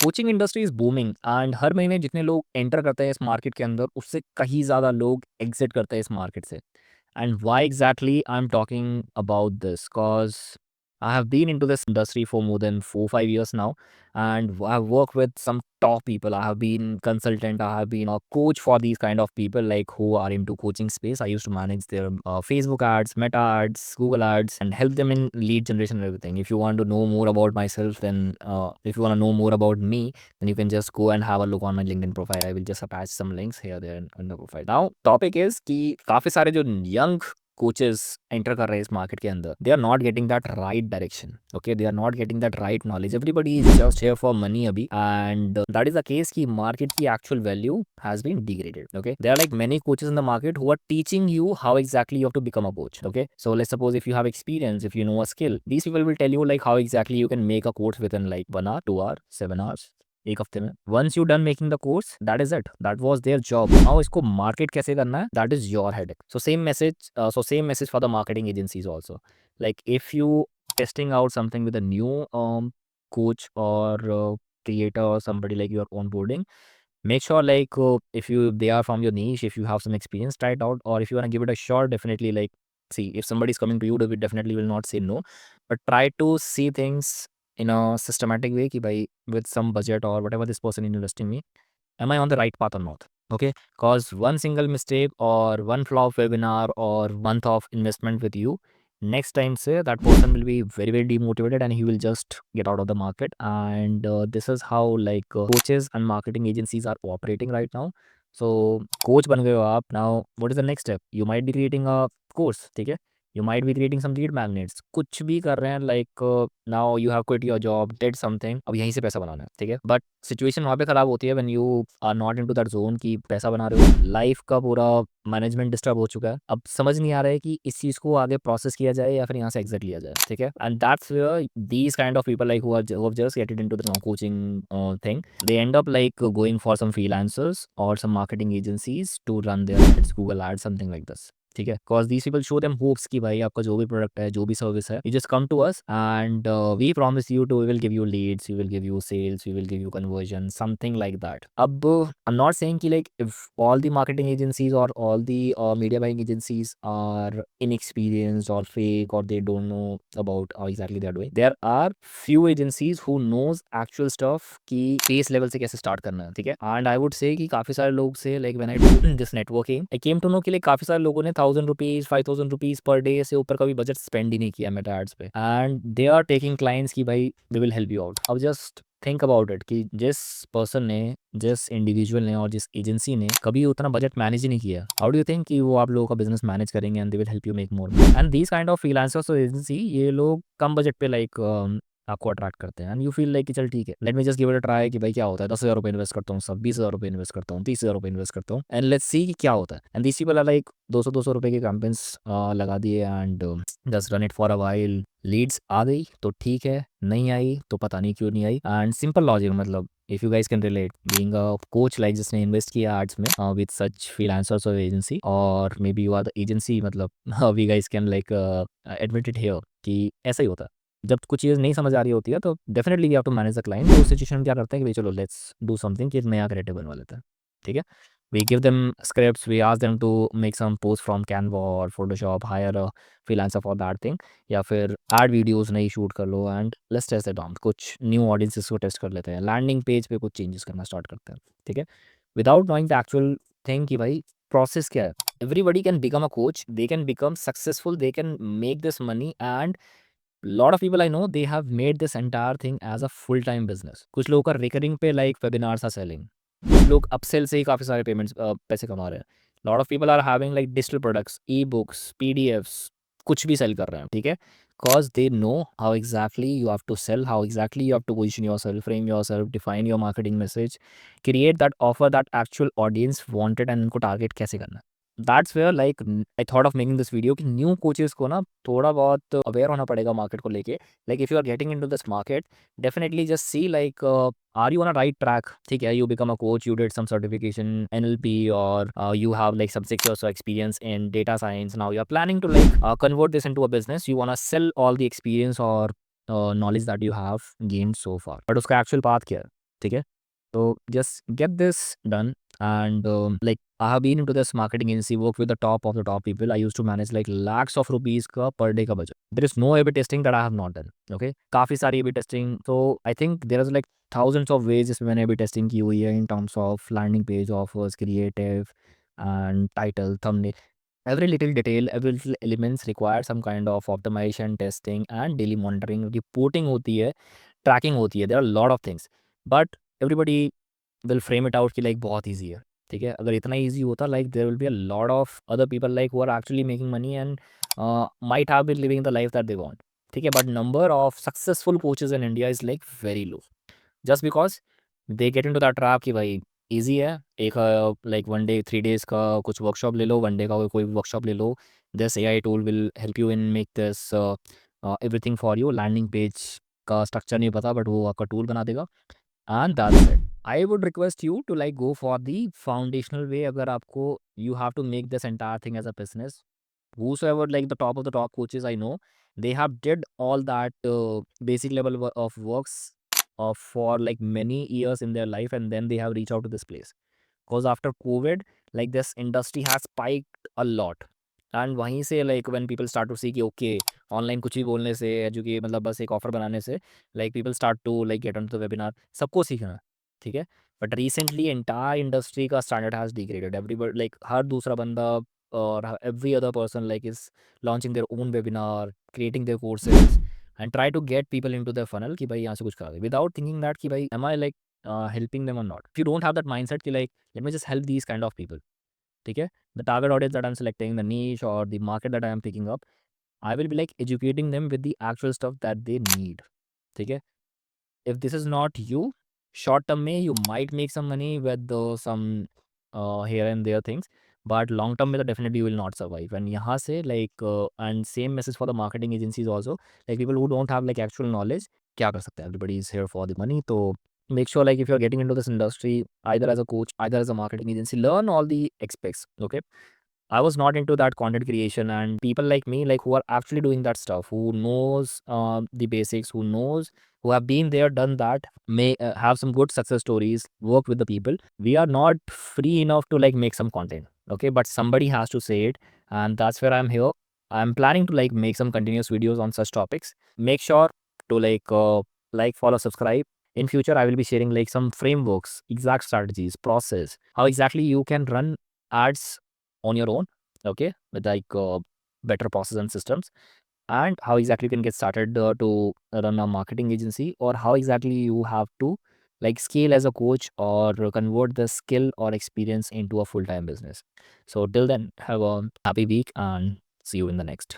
Coaching industry is booming and हर महीने जितने लोग एंटर करते हैं इस मार्केट के अंदर उससे कहीं ज़्यादा लोग एग्जिट करते हैं इस मार्केट से. And why exactly I'm talking about this? Because I have been into this industry for more than 4 5 years now, and I've worked with some top people. I have been consultant. I have been a coach for these kind of people like who are into coaching space. I used to manage their Facebook ads, Meta ads, Google ads, and help them in lead generation and everything. If you want to know more about myself, then if you want to know more about me, then you can just go and have a look on my LinkedIn profile. I will just attach some links here there in the profile. Now topic is कि काफी सारे जो young coaches enter कर रहे हैं इस market के अंदर, they are not getting that right direction. Okay, they are not getting that right knowledge. Everybody is just here for money अभी, and that is the case कि market की actual value has been degraded. Okay, there are like many coaches in the market who are teaching you how exactly you have to become a coach. Okay, so let's suppose if you have experience, if you know a skill, these people will tell you like how exactly you can make a course within like 1 hour, 2 hour, 7 hours. एक हफ्ते में once you done making the course that is it, that was there job. Now इसको market कैसे करना है, that is your headache. So same message for the marketing agencies also. Like if you testing out something with a new coach or creator or somebody like you are onboarding, make sure like if you they are from your niche, if you have some experience, try it out. Or if you want to give it a shot, definitely like see if somebody is coming to you, they definitely will not say no, but try to see things in a systematic way ki bhai with some budget or whatever this person is investing me, am I on the right path or not. Okay, because one single mistake or one flop webinar or month of investment with you, next time say that person will be very very demotivated and he will just get out of the market. And this is how like coaches and marketing agencies are operating right now. So coach ban gaye ho aap, now what is the next step? You might be creating a course, ठीक है, you might be creating some lead magnets, कुछ भी कर रहे हैं. like now you have quit your job, did something, अब यहीं से पैसा बनाना है, ठीक है. बट सिचुएशन वहाँ पे खराब होती है when you are not into that zone कि पैसा बना रहे हो. लाइफ का पूरा मैनेजमेंट डिस्टर्ब हो चुका है, अब समझ नहीं आ रहा है कि इस चीज़ को आगे प्रोसेस किया जाए या फिर यहाँ से एग्जिट लिया जाए, ठीक है. And that's where these kind of people like who have just get into the coaching thing, they end up like going for some freelancers or some marketing agencies to run their ads, Google ads, something like this. ठीक है, cause these people show them hopes कि भाई आपका जो भी product है, जो भी सर्विस है, you just come to us and we promise you to, we will give you leads, we will give you sales, we will give you conversion, something like that. अब I'm not saying कि like if all the marketing agencies or all the media buying agencies are inexperienced or fake or they don't know about how exactly they are doing. There are few agencies who knows actual stuff कि base level से कैसे start करना है, ठीक है. And I would say कि काफी सारे लोग से like when I do this networking, I came to know कि like काफी सारे लोगों ने 1000 रुपीज 5000 रुपीज पर डे से ऊपर का भी बजट स्पेंड ही नहीं किया मेटा एड्स पे, and they are taking clients की भाई they will help you out. अब जस्ट थिंक अबाउट इट कि जिस पर्सन ने, जिस इंडिविजुअल ने और जिस एजेंसी ने कभी उतना बजट मैनेज ही नहीं किया, हाउ डू यू थिंक कि वो आप लोगों का बिजनेस मैनेज करेंगे and they will help you make more. And these kind of freelancers और एजेंसी, ये लोग कम बजट पे लाइक आपको अट्रैक्ट करते हैं एंड यू फील लाइक कि चल ठीक है, let me just give it a try कि भाई क्या होता है, 10,000 रुपये इन्वेस्ट करता हूँ, सब 20,000 रुपये इन्वेस्ट करता हूँ, 30,000 रुपये इन्वेस्ट करता हूँ, एंड लेट्स सी कि क्या होता है. And this people are like 200 रुपये के कैंपेन्स लगा दिए and just run it for a while. Leads आ गई तो ठीक है, नहीं आई तो पता नहीं क्यों नहीं आई. एंड सिंपल लॉजिक, मतलब if you guys can relate being a coach like जिसने इन्वेस्ट किया आर्ट्स में with such freelancers or agency, or maybe you are the agency, मतलब we guys can like admit it here कि ऐसा ही होता है. जब कुछ चीज़ नहीं समझ आ रही होती है तो definitely we have to manage the client. तो उस सिचुएशन में क्या करते हैं कि भाई चलो लेट्स डू समथिंग कि नया क्रिएटिव बनवा लेते हैं, ठीक है. We give them scripts, we ask them to make some posts from Canva or Photoshop, hire a freelancer for that thing, या फिर एड वीडियोस नई शूट कर लो and let's test it on. कुछ न्यू ऑडियंसेस को test कर लेते हैं, लैंडिंग पेज पे कुछ चेंजेस करना स्टार्ट करते हैं, ठीक है, without knowing the actual thing कि भाई प्रोसेस क्या है. Everybody can become a coach, they can become successful, they can make this money, and lot of people I know they have made this entire thing as a full time business. कुछ लोगों का recurring पे like webinars are selling, कुछ लोग upsell से ही काफ़ी सारे payments पैसे कमा रहे हैं. Lot of people are having like digital products, e books, PDFs, कुछ भी सेल कर रहे हैं, ठीक है. Cause they know how exactly you have to sell, how exactly you have to position yourself, frame yourself, define your marketing message, create that offer that actual audience wanted, and उनको target कैसे करना है. That's where like I thought of making this video कि new coaches को ना थोड़ा बहुत aware होना पड़ेगा मार्केट को लेके. Like if you are getting into this market, definitely just see like are you on a right track, ठीक है. You become a coach, you did some certification NLP, और you have like some 6 years of experience in data science. Now you are planning to like convert this into a business. You want to sell all the experience or knowledge that you have gained so far, but उसका actual path क्या है, ठीक है? So just get this done. And like I have been into this marketing agency, work with the top of the top people. I used to manage like lakhs of rupees ka per day ka budget. There is no A/B testing that I have not done. Okay, काफी सारी A/B testing. So I think there is like thousands of ways जिसमें मैंने A/B testing की हुई है in terms of landing page offers, creative, and title, thumbnail. Every little detail, every little elements require some kind of optimization, testing, and daily monitoring. Reporting होती है, tracking होती है. There are a lot of things, but everybody will frame it out कि like बहुत easy है. ठीक है, अगर इतना easy होता like there will be a lot of other people like who are actually making money and might have been living the life that they want. ठीक है, but number of successful coaches in India is like very low. Just because they get into that trap कि भाई easy है, एक like 1 day 3 days का कुछ workshop ले लो, 1 day का कोई वर्कशॉप ले लो, this AI tool will help you in make this everything for you. Landing page का स्ट्रक्चर नहीं पता बट वो आपका टूल बना देगा and that's it. I would request you to like go for the foundational way. अगर आपको you have to make this entire thing as a business, whosoever like the top of the top coaches I know, they have did all that basic level of works for like many years in their life, and then they have reached out to this place because after COVID, like this industry has spiked a lot। And वहीं से like when people start to see कि okay online कुछ भी बोलने से educate मतलब बस एक ऑफर बनाने से like people start to like get on to the webinar, सबको सीखना है, ठीक है। बट रिसेंटली एंटायर इंडस्ट्री का standard has degraded. Everybody like हर दूसरा बंदा और every other person like is launching their own webinar, creating their courses and try to get people into their funnel कि भाई यहाँ से कुछ करा दे without thinking that कि भाई am I like helping them or not। if you don't have that mindset कि like let me just help these kind of people, ठीक है, the target audience that I'm selecting, the niche or the market that I am picking up, I will be like educating them with the actual stuff that they need, ठीक है। if this is not you, short term में you might make some money with some here and there things, but long term में तो definitely you will not survive। and यहाँ से like and same message for the marketing agencies also, like people who don't have like actual knowledge क्या कर सकते हैं, everybody is here for the money। तो make sure like if you're getting into this industry either as a coach either as a marketing agency, learn all the aspects, okay। I was not into that content creation, and people like me, like who are actually doing that stuff, who knows the basics, who knows, who have been there, done that, may have some good success stories, work with the people. We are not free enough to like make some content, okay? But somebody has to say it, and that's where I'm here. I'm planning to like make some continuous videos on such topics. Make sure to like, follow, subscribe. In future, I will be sharing like some frameworks, exact strategies, process, how exactly you can run ads on your own, okay, with like better process and systems, and how exactly you can get started to run a marketing agency, or how exactly you have to like scale as a coach or convert the skill or experience into a full-time business। So till then, have a happy week and see you in the next